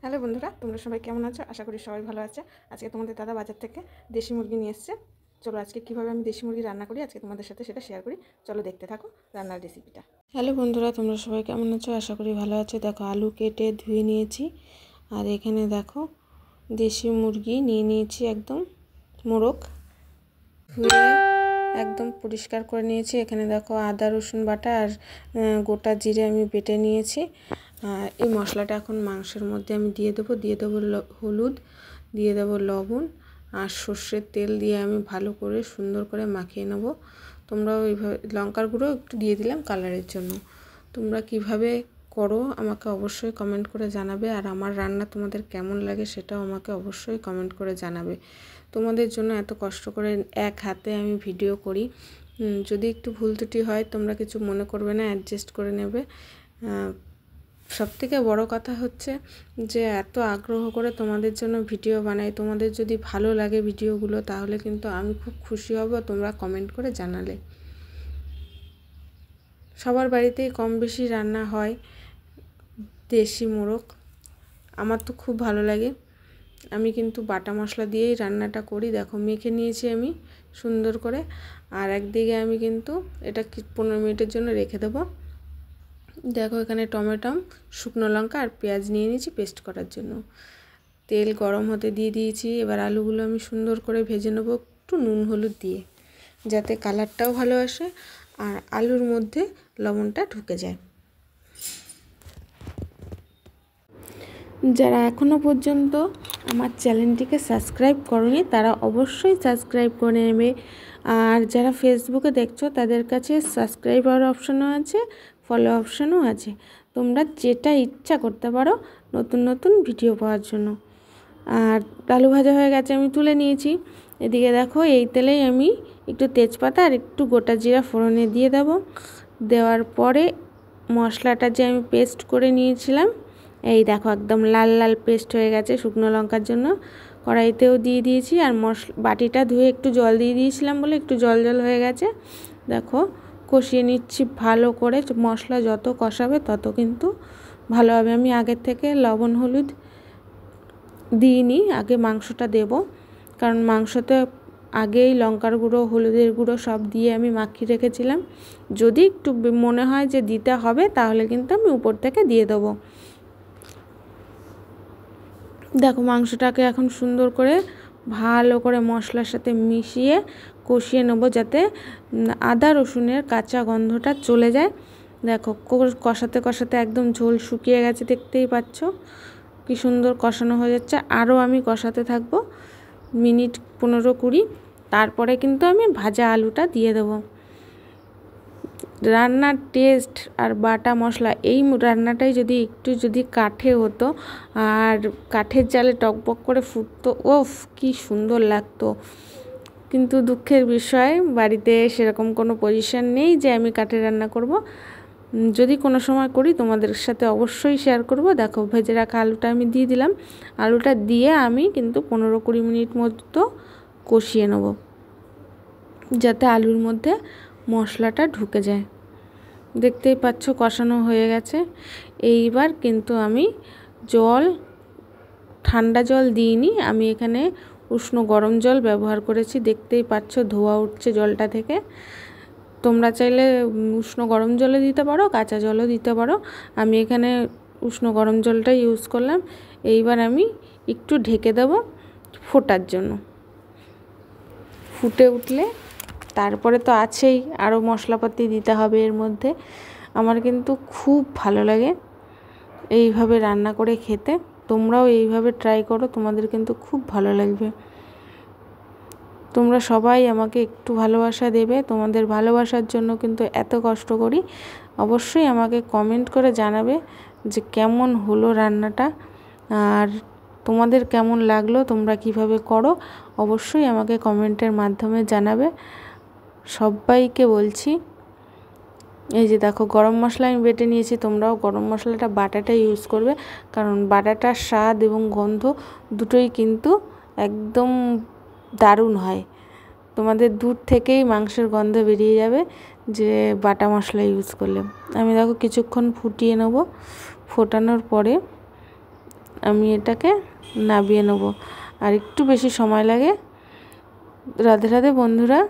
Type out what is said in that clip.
Hello বন্ধুরা, তোমরা সবাই কেমন আছো? আশা করি সবাই ভালো আছে। আজকে তোমাদের দাদা বাজার থেকে দেশি মুরগি নিয়ে এসেছে। চলো আজকে কীভাবে আমি দেশি মুরগি রান্না করি আজকে তোমাদের সাথে সেটা শেয়ার করি। চলো দেখতে থাকো রান্নার রেসিপিটা। হ্যালো বন্ধুরা, তোমরা সবাই কেমন আছো? আশা করি ভালো আছো। দেখো, আলু কেটে ধুয়ে নিয়েছি, আর এখানে দেখো দেশি মুরগি নিয়ে নিয়েছি, একদম মোরগ ধুয়ে একদম পরিষ্কার করে নিয়েছি। এখানে দেখো আদা রসুন বাটা আর গোটা জিরে আমি বেটে নিয়েছি। আর এই মশলাটা এখন মাংসের মধ্যে আমি দিয়ে দেবো হলুদ, দিয়ে দেবো লবণ আর সর্ষের তেল দিয়ে আমি ভালো করে সুন্দর করে মাখিয়ে নেব। তোমরাও এইভাবে, লঙ্কার গুঁড়ো একটু দিয়ে দিলাম কালারের জন্য। তোমরা কিভাবে করো আমাকে অবশ্যই কমেন্ট করে জানাবে, আর আমার রান্না তোমাদের কেমন লাগে সেটাও আমাকে অবশ্যই কমেন্ট করে জানাবে। তোমাদের জন্য এত কষ্ট করে এক হাতে আমি ভিডিও করি, যদি একটু ভুল ত্রুটি হয় তোমরা কিছু মনে করবে না, অ্যাডজাস্ট করে নেবে। সবথেকে বড় কথা হচ্ছে যে এত আগ্রহ করে তোমাদের জন্য ভিডিও বানাই, তোমাদের যদি ভালো লাগে ভিডিওগুলো তাহলে কিন্তু আমি খুব খুশি হব তোমরা কমেন্ট করে জানালে। সবার বাড়িতেই কম বেশি রান্না হয় দেশি মোরগ, আমার তো খুব ভালো লাগে। আমি কিন্তু বাটা মশলা দিয়েই রান্নাটা করি। দেখো মেখে নিয়েছি আমি সুন্দর করে, আর একদিকে আমি কিন্তু এটা 15 মিনিটের জন্য রেখে দেবো। দেখো এখানে টমেটো, শুকনো লঙ্কা আর পেঁয়াজ নিয়ে নিয়েছি পেস্ট করার জন্য। তেল গরম হতে দিয়ে দিয়েছি। এবার আলুগুলো আমি সুন্দর করে ভেজে নেব একটু নুন হলুদ দিয়ে, যাতে কালারটাও ভালো আসে আর আলুর মধ্যে লবণটা ঢুকে যায়। যারা এখনও পর্যন্ত আমার চ্যানেলটিকে সাবস্ক্রাইব করনি তারা অবশ্যই সাবস্ক্রাইব করে নেবে। আর যারা ফেসবুকে দেখছো তাদের কাছে সাবস্ক্রাইবার অপশানও আছে, ফলো অপশানও আছে। তোমরা যেটা ইচ্ছা করতে পারো নতুন নতুন ভিডিও পাওয়ার জন্য। আর আলু ভাজা হয়ে গেছে, আমি তুলে নিয়েছি। এদিকে দেখো এই তেলেই আমি একটু তেজপাতা আর একটু গোটা জিরা ফোড়নে দিয়ে দেবো। দেওয়ার পরে মশলাটা যে আমি পেস্ট করে নিয়েছিলাম, এই দেখো একদম লাল লাল পেস্ট হয়ে গেছে শুকনো লঙ্কার জন্য, কড়াইতেও দিয়ে দিয়েছি। আর বাটিটা ধুয়ে একটু জল দিয়ে দিয়েছিলাম বলে একটু জল জল হয়ে গেছে। দেখো কষিয়ে নিচ্ছি ভালো করে, মশলা যত কষাবে তত কিন্তু ভালো হবে। আমি আগের থেকে লবণ হলুদ দিইনি, আগে মাংসটা দেব, কারণ মাংসতে আগেই লঙ্কার গুঁড়ো হলুদের গুঁড়ো সব দিয়ে আমি মাখিয়ে রেখেছিলাম। যদি একটু মনে হয় যে দিতে হবে তাহলে কিন্তু আমি উপর থেকে দিয়ে দেবো। দেখো মাংসটাকে এখন সুন্দর করে ভালো করে মশলার সাথে মিশিয়ে কষিয়ে নেব, যাতে আদা রসুনের কাঁচা গন্ধটা চলে যায়। দেখো কষাতে কষাতে একদম ঝোল শুকিয়ে গেছে, দেখতেই পাচ্ছ কি সুন্দর কষানো হয়ে যাচ্ছে। আরও আমি কষাতে থাকবো মিনিট 15-20, তারপরে কিন্তু আমি ভাজা আলুটা দিয়ে দেবো। রান্নার টেস্ট আর বাটা মশলা, এই রান্নাটাই যদি কাঠে হতো আর কাঠের জালে টকবক করে ফুটতো, ওফ কি সুন্দর লাগতো। কিন্তু দুঃখের বিষয় বাড়িতে সেরকম কোনো পজিশন নেই যে আমি কাঠে রান্না করব। যদি কোনো সময় করি তোমাদের সাথে অবশ্যই শেয়ার করব। দেখো ভেজে রাখা আলুটা আমি দিয়ে দিলাম। আলুটা দিয়ে আমি কিন্তু 15-20 মিনিট মতো কষিয়ে নেব, যাতে আলুর মধ্যে মশলাটা ঢুকে যায়। দেখতেই পাচ্ছ কষানো হয়ে গেছে। এইবার কিন্তু আমি ঠান্ডা জল দিইনি, আমি এখানে উষ্ণ গরম জল ব্যবহার করেছি। দেখতেই পাচ্ছ ধোয়া উঠছে জলটা থেকে। তোমরা চাইলে উষ্ণ গরম জলে দিতে পারো, কাঁচা জলও দিতে পারো। আমি এখানে উষ্ণ গরম জলটা ইউজ করলাম। এইবার আমি একটু ঢেকে দেব ফোটার জন্য। ফুটে উঠলে তারপরে তো আছেই আরও মশলাপাতি দিতে হবে এর মধ্যে। আমার কিন্তু খুব ভালো লাগে এইভাবে রান্না করে খেতে। তোমরাও এইভাবে ট্রাই করো, তোমাদের কিন্তু খুব ভালো লাগবে। তোমরা সবাই আমাকে একটু ভালোবাসা দেবে, তোমাদের ভালোবাসার জন্য কিন্তু এত কষ্ট করি। অবশ্যই আমাকে কমেন্ট করে জানাবে যে কেমন হলো রান্নাটা, আর তোমাদের কেমন লাগলো, তোমরা কিভাবে করো অবশ্যই আমাকে কমেন্টের মাধ্যমে জানাবে। সবাইকে বলছি, এই যে দেখো গরম মশলা আমি বেটে নিয়েছি, তোমরাও গরম মশলাটা বাটাটা ইউজ করবে, কারণ বাটাটার স্বাদ এবং গন্ধ দুটোই কিন্তু একদম দারুণ হয়। তোমাদের দূর থেকেই মাংসের গন্ধ বেরিয়ে যাবে যে বাটা মশলা ইউজ করলে। আমি দেখো কিছুক্ষণ ফুটিয়ে নেব। ফোটানোর পরে আমি এটাকে নাবিয়ে নেব। আর একটু বেশি সময় লাগে। রাধে রাধে বন্ধুরা।